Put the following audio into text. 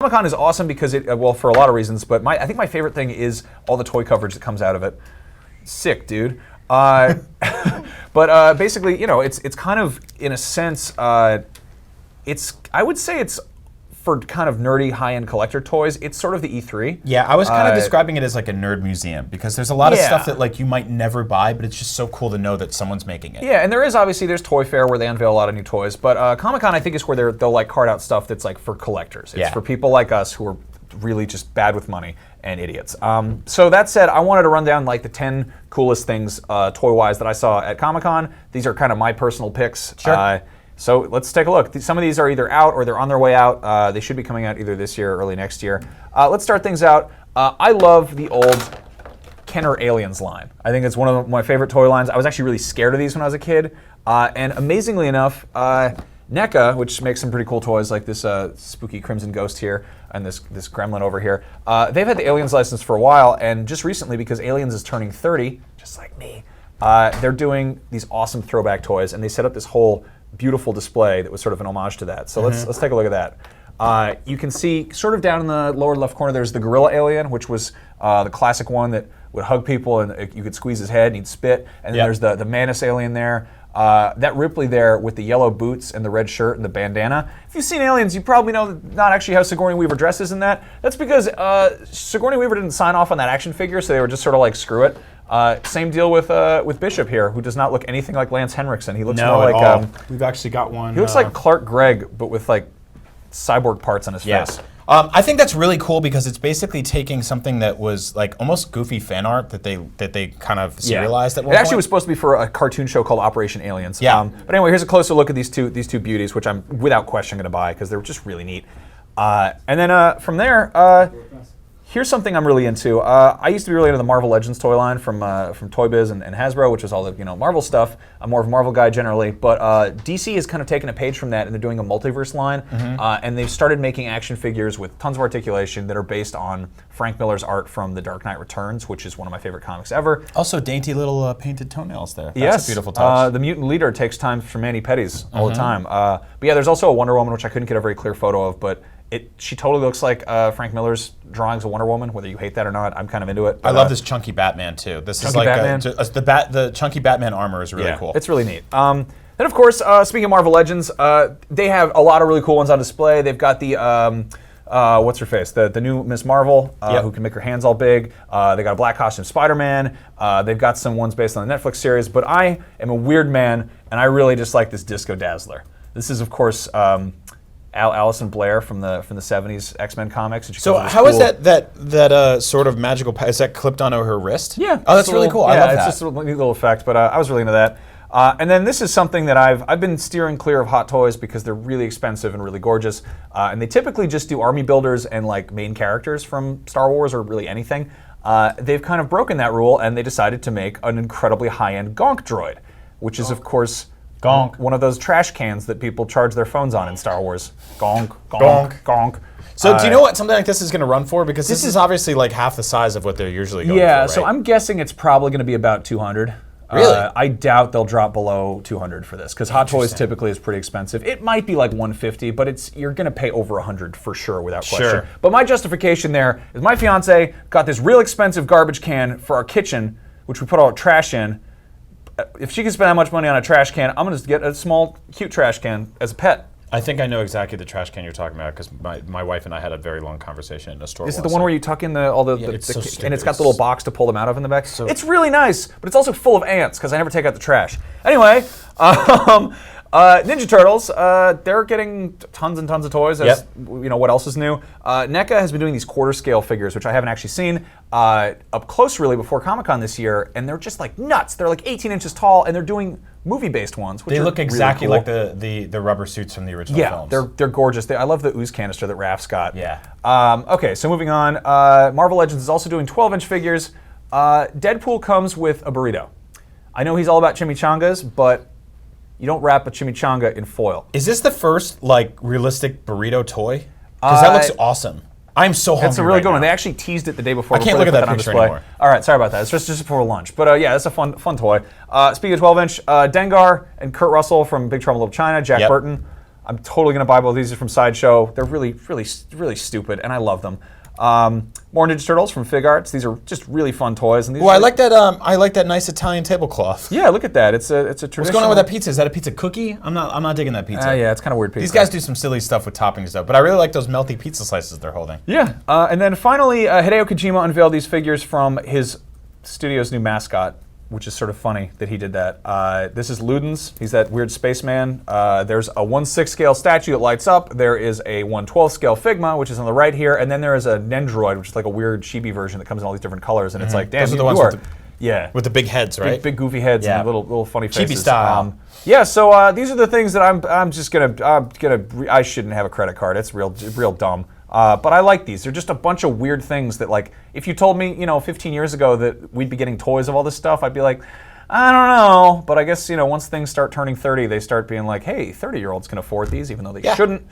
Comic-Con is awesome because well, for a lot of reasons, but I think my favorite thing is all the toy coverage that comes out of it. Sick, dude. But basically, it's kind of, in a sense, I would say it's for kind of nerdy high-end collector toys. It's sort of the E3. Yeah, I was kind of describing it as like a nerd museum because there's a lot of stuff that like you might never buy, but it's just so cool to know that someone's making it. Yeah, and there's Toy Fair where they unveil a lot of new toys, but Comic-Con I think is where they'll like card out stuff that's like for collectors. It's for people like us who are really just bad with money and idiots. So that said, I wanted to run down like the 10 coolest things toy-wise that I saw at Comic-Con. These are kind of my personal picks. Sure. So let's take a look. Some of these are either out or they're on their way out. They should be coming out either this year or early next year. Let's start things out. I love the old Kenner Aliens line. I think it's one of my favorite toy lines. I was actually really scared of these when I was a kid. And amazingly enough, NECA, which makes some pretty cool toys like this spooky Crimson Ghost here and this gremlin over here, they've had the Aliens license for a while, and just recently, because Aliens is turning 30, just like me, they're doing these awesome throwback toys, and they set up this whole beautiful display that was sort of an homage to that. So let's take a look at that. You can see sort of down in the lower left corner, there's the Gorilla Alien, which was the classic one that would hug people and you could squeeze his head and he'd spit. And then there's the Manus Alien there. That Ripley there with the yellow boots and the red shirt and the bandana. If you've seen Aliens, you probably know not actually how Sigourney Weaver dresses in that. That's because Sigourney Weaver didn't sign off on that action figure, so they were just sort of like, screw it. Same deal with Bishop here, who does not look anything like Lance Henriksen. He looks more like we've actually got one. He looks like Clark Gregg, but with like cyborg parts on his face. I think that's really cool because it's basically taking something that was like almost goofy fan art that they kind of serialized at one point. It actually was supposed to be for a cartoon show called Operation Aliens. Yeah. But anyway, here's a closer look at these two beauties, which I'm without question going to buy because they're just really neat. And then from there. Here's something I'm really into. I used to be really into the Marvel Legends toy line from Toy Biz and Hasbro, which was all the Marvel stuff. I'm more of a Marvel guy generally, but DC has kind of taken a page from that, and they're doing a multiverse line, and they've started making action figures with tons of articulation that are based on Frank Miller's art from The Dark Knight Returns, which is one of my favorite comics ever. Also, dainty little painted toenails there. That's a beautiful touch. The mutant leader takes time from Manny Petties all the time. But yeah, there's also a Wonder Woman, which I couldn't get a very clear photo of, but she totally looks like Frank Miller's drawings of Wonder Woman, whether you hate that or not. I'm kind of into it. I love this chunky Batman too. This is like the chunky Batman armor is really cool. It's really neat. Then of course, speaking of Marvel Legends, they have a lot of really cool ones on display. They've got the what's her face, the new Miss Marvel, who can make her hands all big. They got a black costume Spider-Man. They've got some ones based on the Netflix series. But I am a weird man, and I really just like this Disco Dazzler. This is of course. Alison Blair from the 70s X-Men comics. So how is that sort of magical? Is that clipped onto her wrist? Yeah. Oh, that's really cool. I love that. It's just a neat little effect, but I was really into that. And then this is something that I've been steering clear of Hot Toys because they're really expensive and really gorgeous, and they typically just do army builders and like main characters from Star Wars or really anything. They've kind of broken that rule, and they decided to make an incredibly high-end Gonk droid, which is of course. Gonk. One of those trash cans that people charge their phones on in Star Wars. Gonk, gonk, gonk. So do you know what something like this is going to run for? Because this is obviously like half the size of what they're usually going for, right? So I'm guessing it's probably going to be about 200. Really? I doubt they'll drop below 200 for this because Hot Toys typically is pretty expensive. It might be like 150, but you're going to pay over 100 for sure without question. Sure. But my justification there is my fiance got this real expensive garbage can for our kitchen, which we put all our trash in. If she can spend that much money on a trash can, I'm going to get a small, cute trash can as a pet. I think I know exactly the trash can you're talking about because my wife and I had a very long conversation in a store. Is it the one where you tuck in all the it's so stupid. And it's got the little box to pull them out of in the back? It's really nice, but it's also full of ants because I never take out the trash. Anyway, Ninja Turtles, they're getting tons and tons of toys. What else is new? NECA has been doing these quarter scale figures, which I haven't actually seen up close really before Comic-Con this year, and they're just like nuts. They're like 18 inches tall, and they're doing movie-based ones. Which they look exactly really cool. like the rubber suits from the original films. Yeah, they're gorgeous. I love the ooze canister that Raph's got. Yeah. Okay, so moving on. Marvel Legends is also doing 12-inch figures. Deadpool comes with a burrito. I know he's all about chimichangas, but you don't wrap a chimichanga in foil. Is this the first like realistic burrito toy? Because that looks awesome. I'm so hungry. It's a really good now. one. They actually teased it the day before. I can't look at that picture anymore. All right, sorry about that. It's just before lunch. But yeah, it's a fun toy. Speaking of 12-inch, Dengar and Kurt Russell from Big Trouble in Little China, Jack Burton. I'm totally gonna buy both these. Are from Sideshow. They're really, really, really stupid, and I love them. More Ninja Turtles from Fig Arts. These are just really fun toys. And these I like that. I like that nice Italian tablecloth. Yeah, look at that. It's a traditional. What's going on with that pizza? Is that a pizza cookie? I'm not digging that pizza. Yeah, it's kind of weird pizza. These guys do some silly stuff with toppings and stuff, but I really like those melty pizza slices they're holding. Yeah, and then finally, Hideo Kojima unveiled these figures from his studio's new mascot, which is sort of funny that he did that. This is Ludens. He's that weird spaceman. There's a 1/6 scale statue that lights up. There is a 1/12 scale Figma, which is on the right here, and then there is a Nendroid, which is like a weird chibi version that comes in all these different colors, and it's like, damn, Those are the you ones are, with with the big heads, right? big goofy heads Yeah. and little funny faces. Chibi style. Yeah, so these are the things that I'm just gonna I shouldn't have a credit card. It's real dumb. But I like these. They're just a bunch of weird things that, like, if you told me, 15 years ago that we'd be getting toys of all this stuff, I'd be like, I don't know. But I guess, once things start turning 30, they start being like, hey, 30-year-olds can afford these, even though they shouldn't.